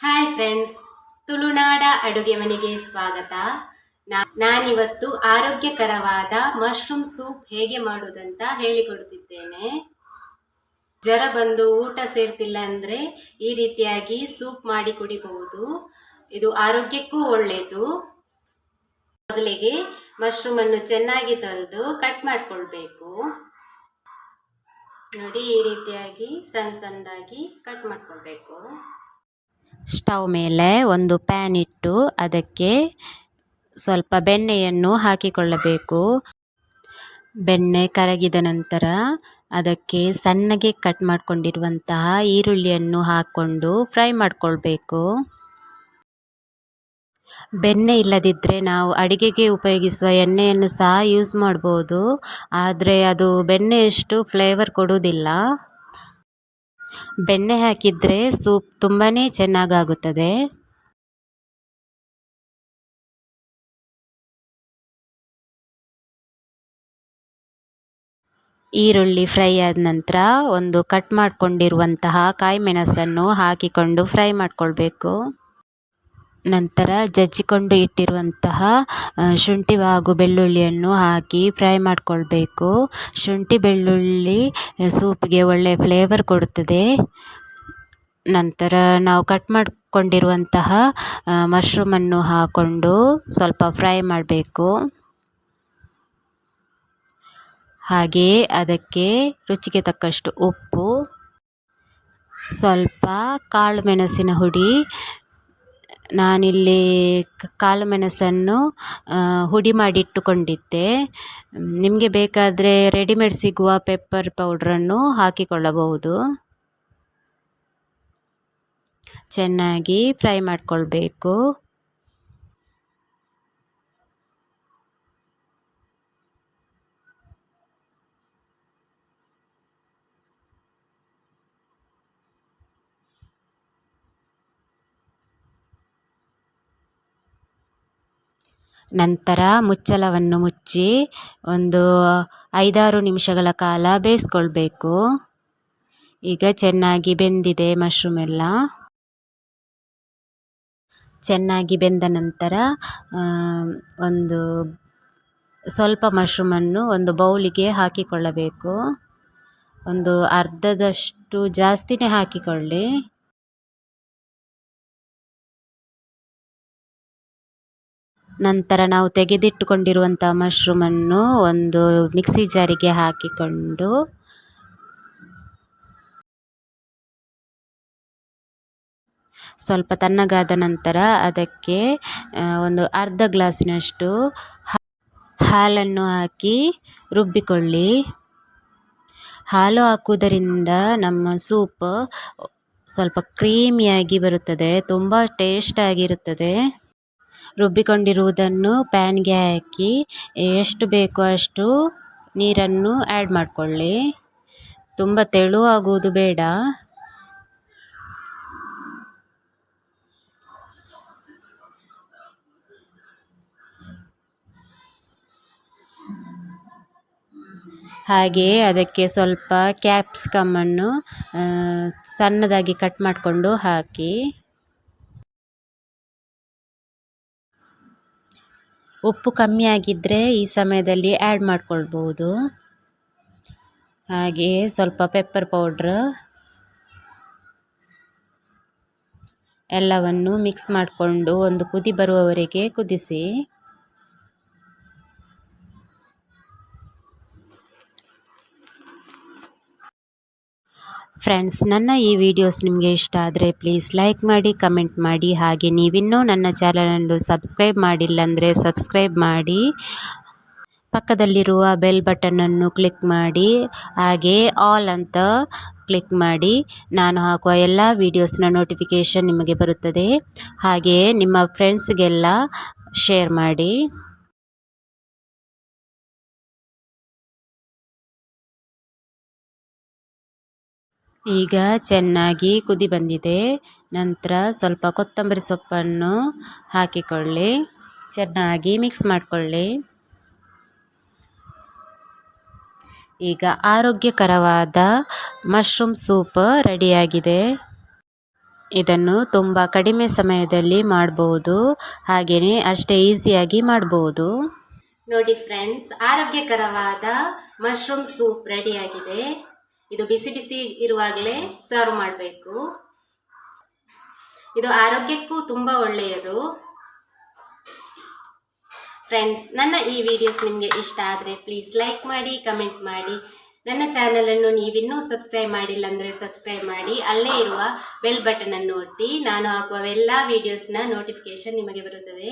Hi friends, ತುಳುನಾಡ ಅಡುಗೆ ಮನೆಗೆ ಸ್ವಾಗತ. ನಾನಿವತ್ತು ಆರೋಗ್ಯಕರವಾದ ಮಶ್ರೂಮ್ ಸೂಪ್ ಹೇಗೆ ಮಾಡುವುದಂತ ಹೇಳಿಕೊಡುತ್ತಿದ್ದೇನೆ. ಜ್ವರ ಬಂದು ಊಟ ಸೇರ್ತಿಲ್ಲ ಅಂದ್ರೆ ಈ ರೀತಿಯಾಗಿ ಸೂಪ್ ಮಾಡಿ ಕುಡಿಬಹುದು. ಇದು ಆರೋಗ್ಯಕ್ಕೂ ಒಳ್ಳೆಯದು. ಮೊದಲಿಗೆ ಮಶ್ರೂಮ್ ಅನ್ನು ಚೆನ್ನಾಗಿ ತೊಳೆದು ಕಟ್ ಮಾಡ್ಕೊಳ್ಬೇಕು. ನೋಡಿ, ಈ ರೀತಿಯಾಗಿ ಸಣ್ಣ ಸಣ್ಣದಾಗಿ ಕಟ್ ಮಾಡ್ಕೊಳ್ಬೇಕು. ಸ್ಟವ್ ಮೇಲೆ ಒಂದು ಪ್ಯಾನ್ ಇಟ್ಟು ಅದಕ್ಕೆ ಸ್ವಲ್ಪ ಬೆಣ್ಣೆಯನ್ನು ಹಾಕಿಕೊಳ್ಳಬೇಕು. ಬೆಣ್ಣೆ ಕರಗಿದ ನಂತರ ಅದಕ್ಕೆ ಸಣ್ಣಗೆ ಕಟ್ ಮಾಡಿಕೊಂಡಿರುವಂತಹ ಈರುಳ್ಳಿಯನ್ನು ಹಾಕ್ಕೊಂಡು ಫ್ರೈ ಮಾಡಿಕೊಳ್ಬೇಕು. ಬೆಣ್ಣೆ ಇಲ್ಲದಿದ್ದರೆ ನಾವು ಅಡಿಗೆಗೆ ಉಪಯೋಗಿಸುವ ಎಣ್ಣೆಯನ್ನು ಸಹ ಯೂಸ್ ಮಾಡ್ಬೋದು, ಆದರೆ ಅದು ಬೆಣ್ಣೆಯಷ್ಟು ಫ್ಲೇವರ್ ಕೊಡುವುದಿಲ್ಲ. ಬೆಣ್ಣೆ ಹಾಕಿದರೆ ಸೂಪ್ ತುಂಬಾ ಚೆನ್ನಾಗಾಗುತ್ತದೆ. ಈರುಳ್ಳಿ ಫ್ರೈ ಆದ ನಂತರ ಒಂದು ಕಟ್ ಮಾಡಿಕೊಂಡಿರುವಂತಹ ಕಾಯಿ ಮೆಣಸನ್ನು ಹಾಕಿಕೊಂಡು ಫ್ರೈ ಮಾಡಿಕೊಳ್ಬೇಕು. ನಂತರ ಜಜ್ಜಿಕೊಂಡು ಇಟ್ಟಿರುವಂತಹ ಶುಂಠಿ ಹಾಗೂ ಬೆಳ್ಳುಳ್ಳಿಯನ್ನು ಹಾಕಿ ಫ್ರೈ ಮಾಡಿಕೊಳ್ಬೇಕು. ಶುಂಠಿ ಬೆಳ್ಳುಳ್ಳಿ ಸೂಪ್ಗೆ ಒಳ್ಳೆಯ ಫ್ಲೇವರ್ ಕೊಡುತ್ತದೆ. ನಂತರ ನಾವು ಕಟ್ ಮಾಡಿಕೊಂಡಿರುವಂತಹ ಮಶ್ರೂಮನ್ನು ಹಾಕ್ಕೊಂಡು ಸ್ವಲ್ಪ ಫ್ರೈ ಮಾಡಬೇಕು. ಹಾಗೆಯೇ ಅದಕ್ಕೆ ರುಚಿಗೆ ತಕ್ಕಷ್ಟು ಉಪ್ಪು, ಸ್ವಲ್ಪ ಕಾಳು ಮೆಣಸಿನ ಹುಡಿ. ನಾನಿಲ್ಲಿ ಕಾಳು ಮೆಣಸನ್ನು ಹುಡಿ ಮಾಡಿಟ್ಟುಕೊಂಡಿದ್ದೆ. ನಿಮಗೆ ಬೇಕಾದರೆ ರೆಡಿಮೇಡ್ ಸಿಗುವ ಪೆಪ್ಪರ್ ಪೌಡ್ರನ್ನು ಹಾಕಿಕೊಳ್ಳಬಹುದು. ಚೆನ್ನಾಗಿ ಫ್ರೈ ಮಾಡಿಕೊಳ್ಬೇಕು. ನಂತರ ಮುಚ್ಚಳವನ್ನು ಮುಚ್ಚಿ ಒಂದು 5-6 ನಿಮಿಷಗಳ ಕಾಲ ಬೇಯಿಸ್ಕೊಳ್ಬೇಕು. ಈಗ ಚೆನ್ನಾಗಿ ಬೆಂದಿದೆ ಮಶ್ರೂಮ್ ಎಲ್ಲ. ಚೆನ್ನಾಗಿ ಬೆಂದ ನಂತರ ಒಂದು ಸ್ವಲ್ಪ ಮಶ್ರೂಮನ್ನು ಒಂದು ಬೌಲಿಗೆ ಹಾಕಿಕೊಳ್ಳಬೇಕು. ಒಂದು ಅರ್ಧದಷ್ಟು ಜಾಸ್ತಿನೇ ಹಾಕಿಕೊಳ್ಳಿ. ನಂತರ ನಾವು ತೆಗೆದಿಟ್ಟುಕೊಂಡಿರುವಂಥ ಮಶ್ರೂಮನ್ನು ಒಂದು ಮಿಕ್ಸಿ ಜಾರಿಗೆ ಹಾಕಿಕೊಂಡು ಸ್ವಲ್ಪ ತಣ್ಣಗಾದ ನಂತರ ಅದಕ್ಕೆ ಒಂದು ಅರ್ಧ ಗ್ಲಾಸಿನಷ್ಟು ಹಾಲನ್ನು ಹಾಕಿ ರುಬ್ಬಿಕೊಳ್ಳಿ. ಹಾಲು ಹಾಕುವುದರಿಂದ ನಮ್ಮ ಸೂಪ್ ಸ್ವಲ್ಪ ಕ್ರೀಮಿಯಾಗಿ ಬರುತ್ತದೆ, ತುಂಬ ಟೇಸ್ಟಾಗಿರುತ್ತದೆ. ರುಬ್ಬಿಕೊಂಡಿರುವುದನ್ನು ಪ್ಯಾನ್ಗೆ ಹಾಕಿ ಎಷ್ಟು ಬೇಕೋ ಅಷ್ಟು ನೀರನ್ನು ಆ್ಯಡ್ ಮಾಡಿಕೊಳ್ಳಿ. ತುಂಬ ತೆಳುವಾಗುವುದು ಬೇಡ. ಹಾಗೆಯೇ ಅದಕ್ಕೆ ಸ್ವಲ್ಪ ಕ್ಯಾಪ್ಸಿಕಮ್ಮನ್ನು ಸಣ್ಣದಾಗಿ ಕಟ್ ಮಾಡಿಕೊಂಡು ಹಾಕಿ. ಉಪ್ಪು ಕಮ್ಮಿ ಆಗಿದ್ದರೆ ಈ ಸಮಯದಲ್ಲಿ ಆ್ಯಡ್ ಮಾಡಿಕೊಳ್ಬೋದು. ಹಾಗೆಯೇ ಸ್ವಲ್ಪ ಪೆಪ್ಪರ್ ಪೌಡ್ರ್ ಎಲ್ಲವನ್ನು ಮಿಕ್ಸ್ ಮಾಡಿಕೊಂಡು ಒಂದು ಕುದಿ ಬರುವವರೆಗೆ ಕುದಿಸಿ. ಫ್ರೆಂಡ್ಸ್, ನನ್ನ ಈ ವಿಡಿಯೋಸ್ ನಿಮಗೆ ಇಷ್ಟ ಆದರೆ ಪ್ಲೀಸ್ ಲೈಕ್ ಮಾಡಿ, ಕಮೆಂಟ್ ಮಾಡಿ. ಹಾಗೆ ನೀವಿನ್ನೂ ನನ್ನ ಚಾನಲನ್ನು ಸಬ್ಸ್ಕ್ರೈಬ್ ಮಾಡಿಲ್ಲ ಅಂದರೆ ಸಬ್ಸ್ಕ್ರೈಬ್ ಮಾಡಿ. ಪಕ್ಕದಲ್ಲಿರುವ ಬೆಲ್ ಬಟನನ್ನು ಕ್ಲಿಕ್ ಮಾಡಿ. ಹಾಗೆ ಆಲ್ ಅಂತ ಕ್ಲಿಕ್ ಮಾಡಿ. ನಾನು ಹಾಕುವ ಎಲ್ಲ ವೀಡಿಯೋಸ್ನ ನೋಟಿಫಿಕೇಷನ್ ನಿಮಗೆ ಬರುತ್ತದೆ. ಹಾಗೆಯೇ ನಿಮ್ಮ ಫ್ರೆಂಡ್ಸ್ಗೆಲ್ಲ ಶೇರ್ ಮಾಡಿ. ಈಗ ಚೆನ್ನಾಗಿ ಕುದಿ ಬಂದಿದೆ. ನಂತರ ಸ್ವಲ್ಪ ಕೊತ್ತಂಬರಿ ಸೊಪ್ಪನ್ನು ಹಾಕಿಕೊಳ್ಳಿ. ಚೆನ್ನಾಗಿ ಮಿಕ್ಸ್ ಮಾಡಿಕೊಳ್ಳಿ. ಈಗ ಆರೋಗ್ಯಕರವಾದ ಮಶ್ರೂಮ್ ಸೂಪ್ ರೆಡಿಯಾಗಿದೆ. ಇದನ್ನು ತುಂಬ ಕಡಿಮೆ ಸಮಯದಲ್ಲಿ ಮಾಡ್ಬೋದು, ಹಾಗೆಯೇ ಅಷ್ಟೇ ಈಸಿಯಾಗಿ ಮಾಡ್ಬೋದು. ನೋಡಿ ಫ್ರೆಂಡ್ಸ್, ಆರೋಗ್ಯಕರವಾದ ಮಶ್ರೂಮ್ ಸೂಪ್ ರೆಡಿಯಾಗಿದೆ. ಇದು ಬಿಸಿ ಬಿಸಿ ಇರುವಾಗಲೇ ಸರ್ವ್ ಮಾಡಬೇಕು. ಇದು ಆರೋಗ್ಯಕ್ಕೂ ತುಂಬ ಒಳ್ಳೆಯದು. ಫ್ರೆಂಡ್ಸ್, ನನ್ನ ಈ ವಿಡಿಯೋಸ್ ನಿಮಗೆ ಇಷ್ಟ ಆದರೆ ಪ್ಲೀಸ್ ಲೈಕ್ ಮಾಡಿ, ಕಮೆಂಟ್ ಮಾಡಿ. ನನ್ನ ಚಾನಲನ್ನು ನೀವಿನ್ನೂ ಸಬ್ಸ್ಕ್ರೈಬ್ ಮಾಡಿಲ್ಲ ಅಂದರೆ ಸಬ್ಸ್ಕ್ರೈಬ್ ಮಾಡಿ. ಅಲ್ಲೇ ಇರುವ ಬೆಲ್ ಬಟನ್ ಅನ್ನು ಒತ್ತಿ. ನಾನು ಹಾಕುವ ಎಲ್ಲ ವಿಡಿಯೋಸ್ನ ನೋಟಿಫಿಕೇಶನ್ ನಿಮಗೆ ಬರುತ್ತದೆ.